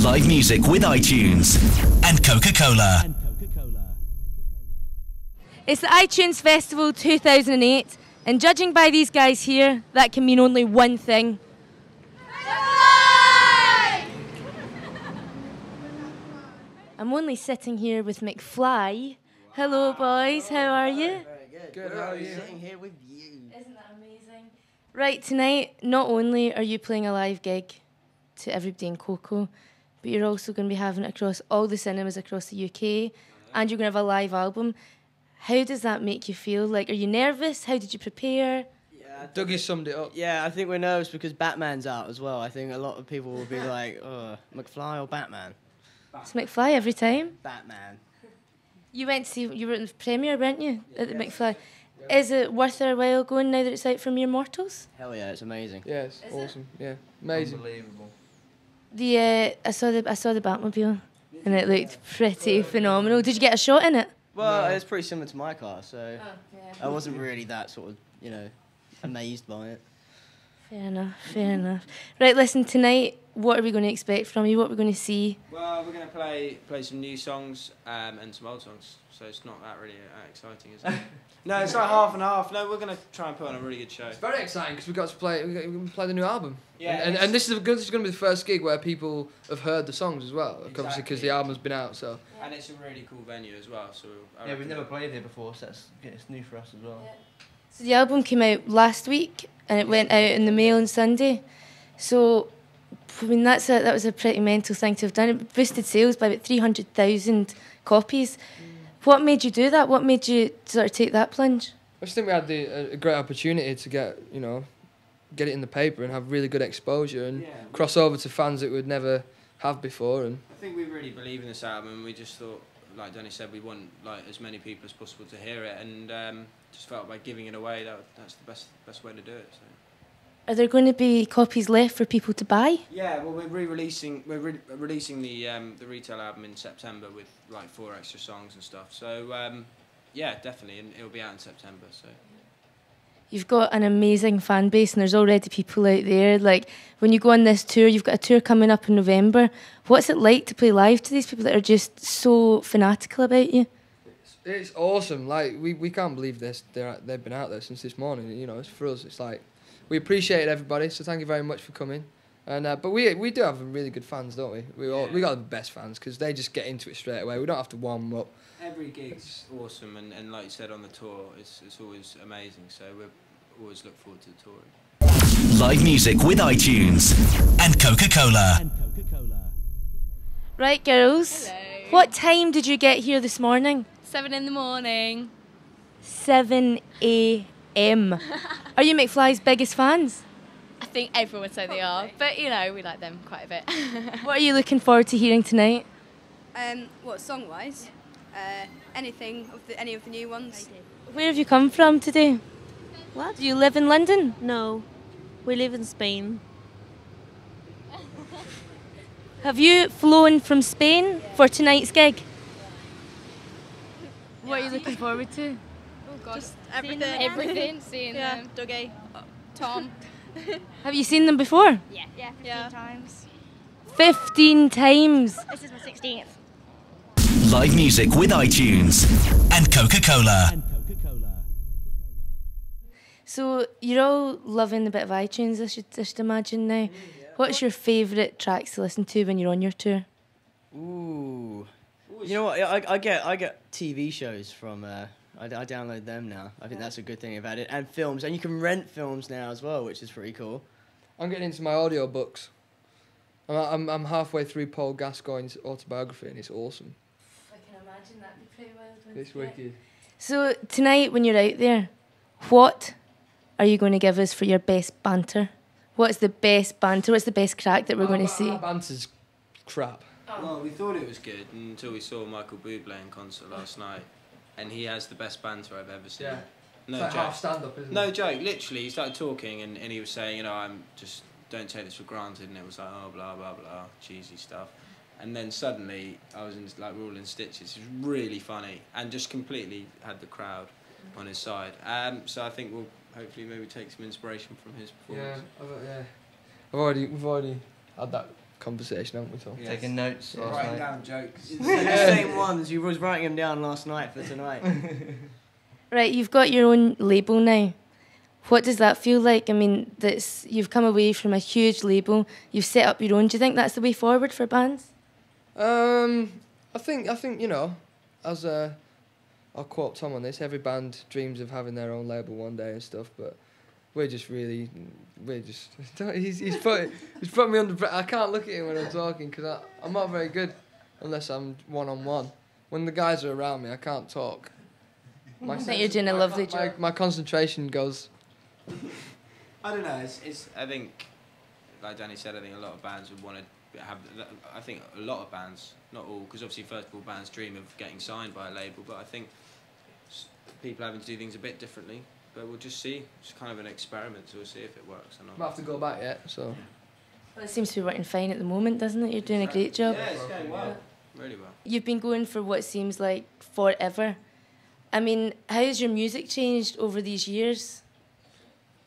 Live music with iTunes and Coca-Cola. It's the iTunes Festival 2008, and judging by these guys here, that can mean only one thing. I'm only sitting here with McFly. Hello, boys. How are you? Very good. Good, how are you? Sitting here with you. Isn't that amazing? Right, tonight, not only are you playing a live gig to everybody in Coco, but you're also going to be having it across all the cinemas across the UK, and you're going to have a live album. How does that make you feel? Like, are you nervous? How did you prepare? Yeah, Dougie summed it up. Yeah, I think we're nervous because Batman's out as well. I think a lot of people will be like, McFly or Batman? It's McFly every time. Batman. You went to see, you were at the premiere, weren't you, at the McFly? Is it worth our while going now that it's out from Mere Mortals? Hell yeah, it's amazing. Yeah, it's awesome. Yeah, amazing. Unbelievable. I saw the Batmobile, and it looked pretty phenomenal. Did you get a shot in it? Well, No. it's pretty similar to my car, so I wasn't really that sort of, amazed by it. Fair enough, fair enough. Right, listen, tonight, what are we going to expect from you? What are we going to see? Well, we're going to play some new songs and some old songs, so it's not that really exciting, is it? No, it's like half and half. No, we're going to try and put on a really good show. It's very exciting because we got to play the new album. Yeah, and this is going to be the first gig where people have heard the songs as well, obviously Exactly. because the album's been out. So. And it's a really cool venue as well. So Yeah, we've never played here before, so it's new for us as well. So the album came out last week, and it went out in the mail on Sunday. So, I mean, that was a pretty mental thing to have done. It boosted sales by about 300,000 copies. What made you do that? What made you sort of take that plunge? I just think we had a great opportunity to get it in the paper and have really good exposure and cross over to fans that we'd never have before. And I think we really believe in this album, and we just thought, like Danny said, we want as many people as possible to hear it, and just felt by giving it away that's the best way to do it. So. Are there going to be copies left for people to buy? Yeah, well, we're releasing the retail album in September with like 4 extra songs and stuff. So yeah, definitely, and it'll be out in September. So You've got an amazing fan base, and there's already people out there. Like, when you go on this tour, you've got a tour coming up in November. What's it like to play live to these people that are just so fanatical about you? it's awesome. Like we can't believe this. They've been out there since this morning. It's for us. It's like we appreciate everybody. So thank you very much for coming. And but we do have really good fans, don't we? We got the best fans because they just get into it straight away. We don't have to warm them up. every gig's awesome, and like you said on the tour, it's always amazing. So we always look forward to the touring. Live music with iTunes and Coca-Cola. Right, girls. Hello. What time did you get here this morning? 7 in the morning. 7 a.m. Are you McFly's biggest fans? I think everyone would say they are, but you know, we like them quite a bit. What are you looking forward to hearing tonight? What, song-wise? Anything of any of the new ones? Where have you come from today? What? Do you live in London? No, we live in Spain. Have you flown from Spain for tonight's gig? What are you looking forward to? Oh God, Just everything. Everything, seeing Yeah, them. Dougie, Tom. Have you seen them before? Yeah. Yeah. 15 times. 15 times. This is my 16th. Live music with iTunes and Coca-Cola. So you're all loving a bit of iTunes, I should imagine now. What's your favourite tracks to listen to when you're on your tour? Ooh. You know what? I get TV shows from. I download them now. I think that's a good thing about it, and films, and you can rent films now as well, which is pretty cool. I'm getting into my audiobooks. I'm halfway through Paul Gascoigne's autobiography, and it's awesome. I can imagine that'd be pretty wild. It's wicked. So tonight, when you're out there, what are you going to give us for your best banter? What's the best banter? What's the best crack that we're going to see? Our banter's crap. Well, we thought it was good until we saw Michael Bublé in concert last night, and he has the best banter I've ever seen. Yeah. No It's like joke. half stand-up, isn't No it? joke. Literally, he started talking, and he was saying, I'm just don't take this for granted, and it was like, oh, blah blah blah, cheesy stuff. And then suddenly, I was in we're all in stitches. It was really funny, and just completely had the crowd on his side. So I think we'll hopefully maybe take some inspiration from his Yeah, performance. we've already had that conversation, haven't we, Tom? Yes. Taking notes last Writing night. down jokes. The same ones. You was writing them down last night for tonight. Right, you've got your own label now. What does that feel like? I mean, you've come away from a huge label. You've set up your own. Do you think that's the way forward for bands? I think you know, as I'll quote Tom on this. Every band dreams of having their own label one day and stuff, but we're just. He's put me under. I can't look at him when I'm talking because I'm not very good unless I'm one-on-one. When the guys are around me, I can't talk. I think you're doing a lovely job. My concentration goes. I don't know. I think, like Danny said, I think a lot of bands would want to have. I think a lot of bands, not all, because obviously first of all, bands dream of getting signed by a label, but I think people having to do things a bit differently. But we'll just see. It's kind of an experiment, so we'll see if it works or not. Might have to go back yet. So. Well, it seems to be working fine at the moment, doesn't it? You're doing a great job. Yeah, it's going well. Really well. You've been going for what seems like forever. I mean, how has your music changed over these years?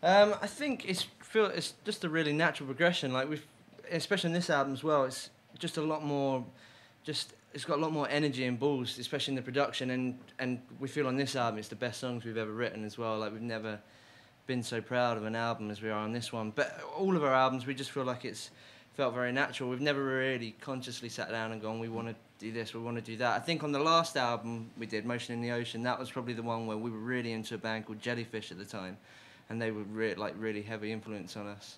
I think it's just a really natural progression. Like especially in this album as well. It's just a lot more, it's got a lot more energy and balls, especially in the production. And we feel on this album it's the best songs we've ever written as well. Like we've never been so proud of an album as we are on this one. But all of our albums, we just feel like it's felt very natural. We've never really consciously sat down and gone, we want to do this, we want to do that. I think on the last album we did, Motion in the Ocean, that was probably the one where we were really into a band called Jellyfish at the time, and they were really heavy influence on us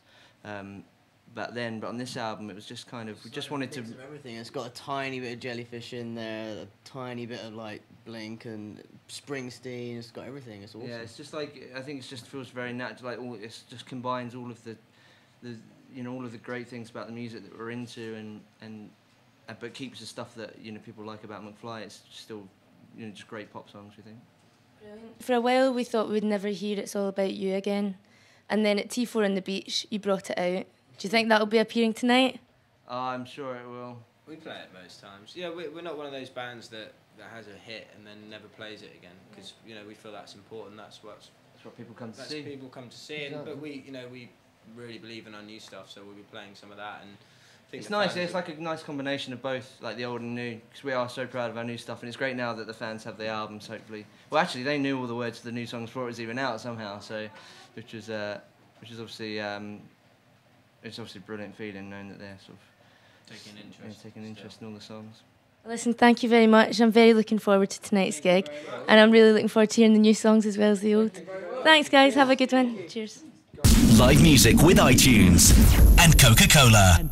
back then. But on this album it was just kind of, we just wanted to... Everything. It's got a tiny bit of Jellyfish in there, a tiny bit of like Blink and Springsteen. It's got everything. It's awesome. Yeah, it's just like, I think it just feels very natural. Like it just combines all of the all of the great things about the music that we're into, and but keeps the stuff that people like about McFly. It's still just great pop songs, we think. Brilliant. For a while we thought we'd never hear It's All About You again, and then at T4 on the Beach you brought it out. Do you think that'll be appearing tonight? I'm sure it will. We play it most times. Yeah, we're not one of those bands that has a hit and then never plays it again, because we feel that's important. That's what people come to see. People come to see, but we really believe in our new stuff, so we'll be playing some of that. And I think it's nice. It's like a nice combination of both, like the old and new, because we are so proud of our new stuff, and it's great now that the fans have the albums. Hopefully, well, actually, they knew all the words to the new songs before it was even out somehow. So, which is obviously it's obviously a brilliant feeling knowing that they're sort of taking interest in all the songs. Listen, thank you very much. I'm very looking forward to tonight's gig, and I'm really looking forward to hearing the new songs as well as the old. Thanks, guys. Have a good one. Cheers. Live music with iTunes and Coca-Cola.